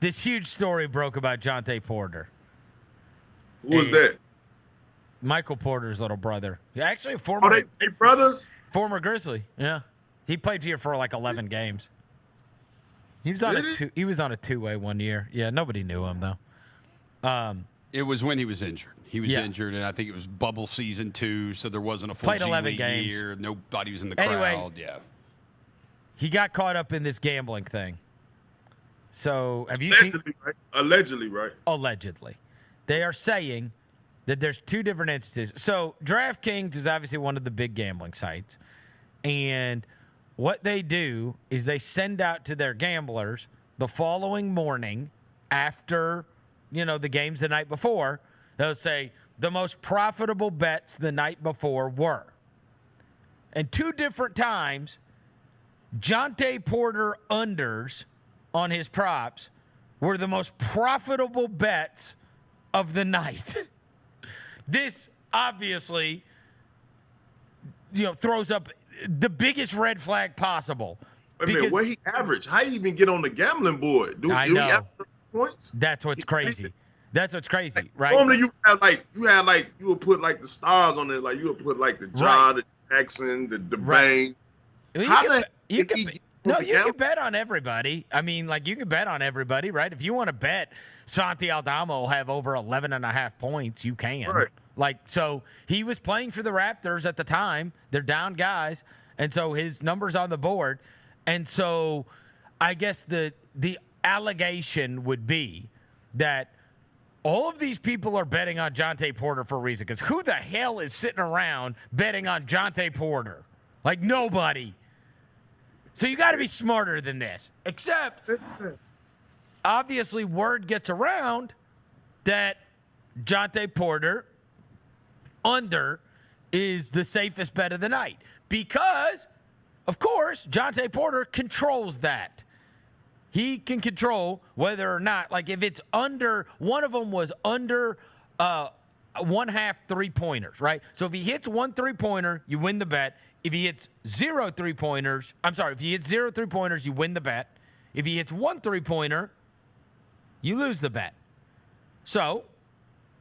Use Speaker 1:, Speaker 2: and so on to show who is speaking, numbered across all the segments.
Speaker 1: this huge story broke about Jontay Porter.
Speaker 2: Who was that?
Speaker 1: Michael Porter's little brother. Actually, a former
Speaker 2: they brothers?
Speaker 1: Former Grizzly. Yeah. He played here for like 11 games. He was on a two-way one year. Yeah, nobody knew him though.
Speaker 3: It was when he was injured. He was injured, and I think it was bubble season 2, so there wasn't a full
Speaker 1: Played 11
Speaker 3: G-League
Speaker 1: games.
Speaker 3: year. Nobody was in the
Speaker 1: Anyway,
Speaker 3: crowd. Yeah.
Speaker 1: He got caught up in this gambling thing. So have you
Speaker 2: Allegedly,
Speaker 1: seen?
Speaker 2: right? Allegedly, right?
Speaker 1: Allegedly. They are saying that there's two different instances. So DraftKings is obviously one of the big gambling sites. And what they do is they send out to their gamblers the following morning after, the games the night before. They'll say the most profitable bets the night before were. And two different times, Jontay Porter unders on his props were the most profitable bets of the night. This obviously, throws up the biggest red flag possible.
Speaker 2: Wait a minute, what he averaged? How he even get on the gambling board? Do
Speaker 1: I
Speaker 2: he
Speaker 1: know.
Speaker 2: average points?
Speaker 1: That's what's crazy. That's what's crazy, right?
Speaker 2: Normally you would put like the stars on it, like you would put like the John, the Jackson, the Dwayne.
Speaker 1: Right. You can bet on everybody. I mean, like you can bet on everybody, right? If you want to bet Santi Aldama will have over 11.5 points, you can.
Speaker 2: Right.
Speaker 1: Like, so he was playing for the Raptors at the time. They're down guys. And so his number's on the board. And so I guess the allegation would be that all of these people are betting on Jontay Porter for a reason. Because who the hell is sitting around betting on Jontay Porter? Like, nobody. So you got to be smarter than this. Except, obviously, word gets around that Jontay Porter under is the safest bet of the night. Because, of course, Jontay Porter controls that. He can control whether or not, like if it's under, one of them was under 1/2 3-pointers, right? So if he hits 1 3-pointer, you win the bet. If he hits 0 3-pointers, if he hits 0 3-pointers, you win the bet. If he hits 1 3-pointer, you lose the bet. So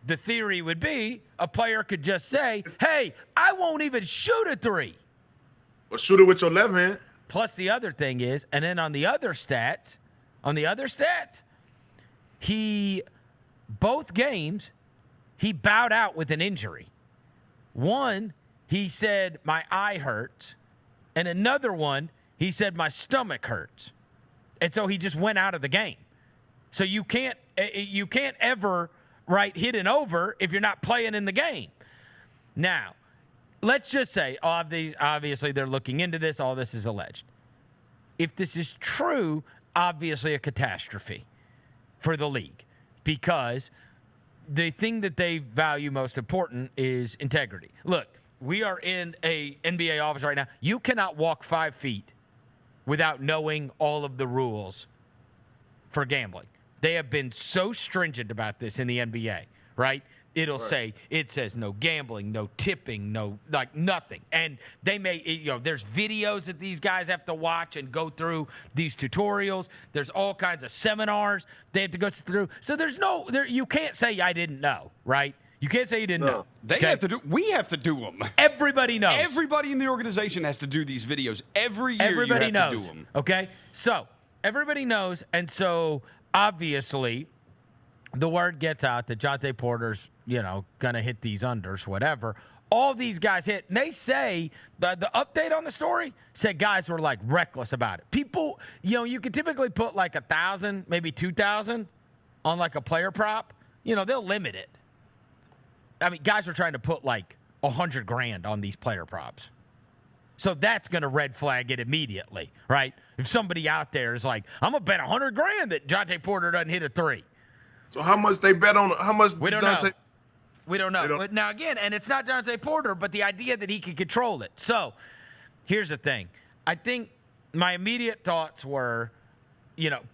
Speaker 1: the theory would be a player could just say, hey, I won't even shoot a 3.
Speaker 2: Well, shoot it with your left hand.
Speaker 1: Plus the other thing is, and then on the other stats, both games, he bowed out with an injury. One, he said, my eye hurts. And another one, he said, my stomach hurts. And so he just went out of the game. So you can't ever, right, hit an over if you're not playing in the game. Now, let's just say, obviously they're looking into this. All this is alleged. If this is true, obviously a catastrophe for the league, because the thing that they value most important is integrity. Look, we are in a NBA office right now. You cannot walk 5 feet without knowing all of the rules for gambling. They have been so stringent about this in the NBA, right? It says no gambling, no tipping, no, like nothing. And they there's videos that these guys have to watch and go through these tutorials. There's all kinds of seminars they have to go through. So you can't say I didn't know, right? You can't say you didn't know.
Speaker 3: We have to do them.
Speaker 1: Everybody knows.
Speaker 3: Everybody in the organization has to do these videos every year.
Speaker 1: Everybody
Speaker 3: you
Speaker 1: knows.
Speaker 3: have to do them.
Speaker 1: Okay? So everybody knows. And so obviously the word gets out that Jontay Porter's, going to hit these unders, whatever. All these guys hit. And they say, the update on the story said guys were, like, reckless about it. People, you can typically put, like, 1,000, maybe 2,000 on, like, a player prop. They'll limit it. I mean, guys are trying to put, like, $100,000 on these player props. So that's going to red flag it immediately, right? If somebody out there is like, I'm going to bet $100,000 that Jontay Porter doesn't hit a 3.
Speaker 2: So how much they bet on? How much?
Speaker 1: We don't know. We don't know. But now, again, and it's not Jontay Porter, but the idea that he can control it. So here's the thing. I think my immediate thoughts were,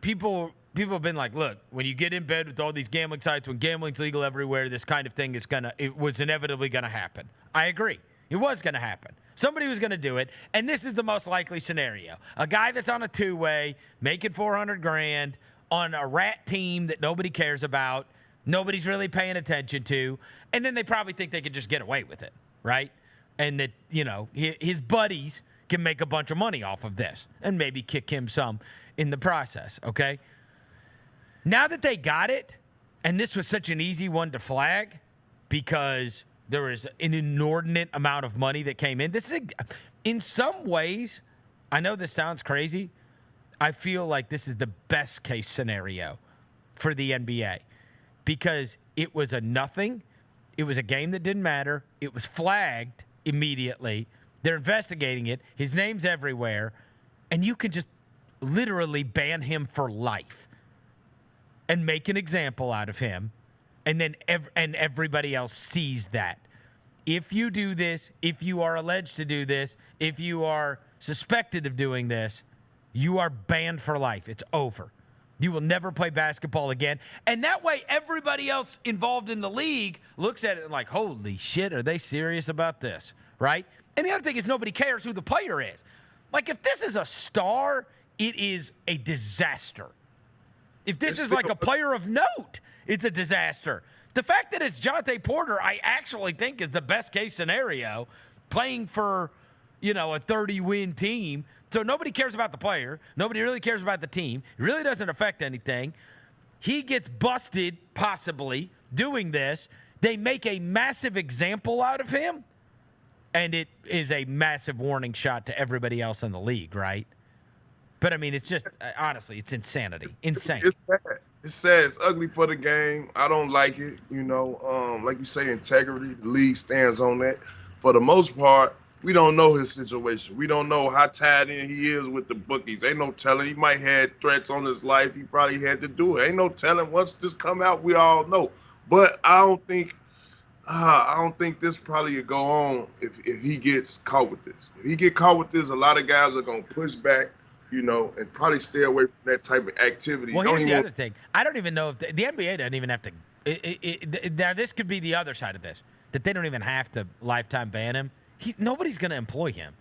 Speaker 1: people have been like, look, when you get in bed with all these gambling sites, when gambling's legal everywhere, this kind of thing it was inevitably going to happen. I agree. It was going to happen. Somebody was going to do it, and this is the most likely scenario. A guy that's on a two-way, making $400,000, on a rat team that nobody cares about, nobody's really paying attention to, and then they probably think they could just get away with it, right? And that, his buddies can make a bunch of money off of this and maybe kick him some in the process, okay? Now that they got it, and this was such an easy one to flag because there was an inordinate amount of money that came in. This is, in some ways, I know this sounds crazy, I feel like this is the best case scenario for the NBA because it was a nothing. It was a game that didn't matter. It was flagged immediately. They're investigating it. His name's everywhere. And you can just literally ban him for life and make an example out of him. And then everybody else sees that. If you do this, if you are alleged to do this, if you are suspected of doing this, you are banned for life. It's over. You will never play basketball again. And that way, everybody else involved in the league looks at it like, holy shit, are they serious about this? Right? And the other thing is nobody cares who the player is. Like, if this is a star, it is a disaster. If this is like a player of note, it's a disaster. The fact that it's Jontay Porter, I actually think is the best case scenario, playing for, a 30-win team. So nobody cares about the player. Nobody really cares about the team. It really doesn't affect anything. He gets busted, possibly, doing this. They make a massive example out of him, and it is a massive warning shot to everybody else in the league, right? But, I mean, it's just, honestly, it's insanity. Insane.
Speaker 2: It's sad. It's sad. It's ugly for the game. I don't like it. Like you say, integrity. The league stands on that. For the most part, we don't know his situation. We don't know how tied in he is with the bookies. Ain't no telling. He might have threats on his life. He probably had to do it. Ain't no telling. Once this come out, we all know. But I don't think this probably would go on if he gets caught with this. If he get caught with this, a lot of guys are gonna push back, and probably stay away from that type of activity.
Speaker 1: Well, here's the other thing. I don't even know if the NBA doesn't even have to. Now, this could be the other side of this, that they don't even have to lifetime ban him. Nobody's going to employ him,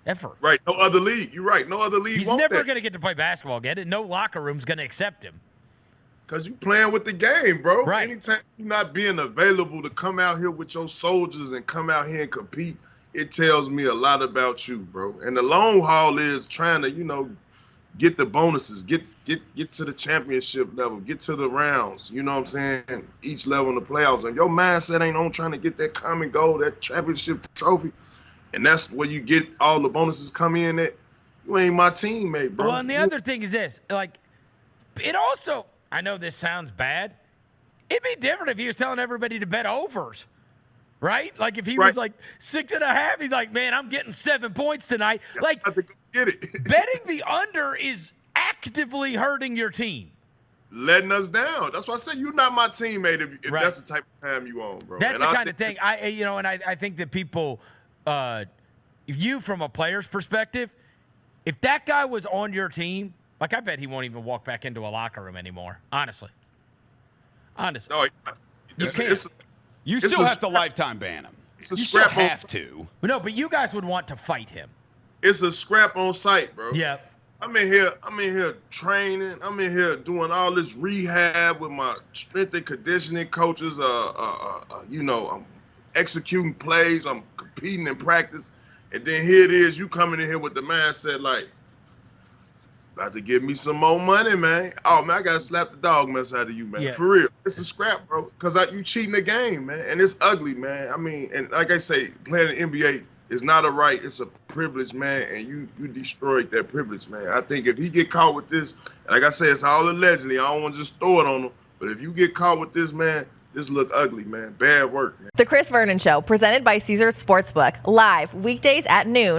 Speaker 1: ever.
Speaker 2: Right. No other league. You're right. No other league.
Speaker 1: He's never going to get to play basketball again, and no locker room's going to accept him.
Speaker 2: Because you playing with the game, bro.
Speaker 1: Right.
Speaker 2: Anytime you're not being available to come out here with your soldiers and come out here and compete, it tells me a lot about you, bro. And the long haul is trying to, get the bonuses, get to the championship level, get to the rounds, you know what I'm saying? Each level in the playoffs. And your mindset ain't on trying to get that common goal, that championship trophy. And that's where you get all the bonuses come in at. You ain't my teammate, bro.
Speaker 1: Well, and the other thing is this. Like, it also, I know this sounds bad. It'd be different if he was telling everybody to bet overs, right? Like, if he was like 6.5, he's like, man, I'm getting 7 points tonight. Like,
Speaker 2: get it.
Speaker 1: Betting the under is actively hurting your team.
Speaker 2: Letting us down. That's why I said you're not my teammate if that's the type of time you on, bro.
Speaker 1: That's the kind of thing. I think that people, you from a player's perspective, if that guy was on your team, like, I bet he won't even walk back into a locker room anymore. Honestly.
Speaker 2: No,
Speaker 1: you can't.
Speaker 3: You still have to lifetime ban him.
Speaker 2: It's a
Speaker 3: you
Speaker 2: scrap
Speaker 3: still have to.
Speaker 1: No, but you guys would want to fight him.
Speaker 2: It's a scrap on site, bro.
Speaker 1: Yeah.
Speaker 2: I'm in here training. I'm in here doing all this rehab with my strength and conditioning coaches. I'm executing plays. I'm competing in practice. And then here it is, you coming in here with the mindset like, about to give me some more money, man. Oh, man, I got to slap the dog mess out of you, man. Yeah. For real. It's a scrap, bro. Because you cheating the game, man. And it's ugly, man. I mean, and like I say, playing in the NBA is not a right. It's a privilege, man. And you destroyed that privilege, man. I think if he get caught with this, like I say, it's all allegedly. I don't want to just throw it on him. But if you get caught with this, man, this look ugly, man. Bad work, man.
Speaker 4: The Chris Vernon Show, presented by Caesars Sportsbook. Live weekdays at noon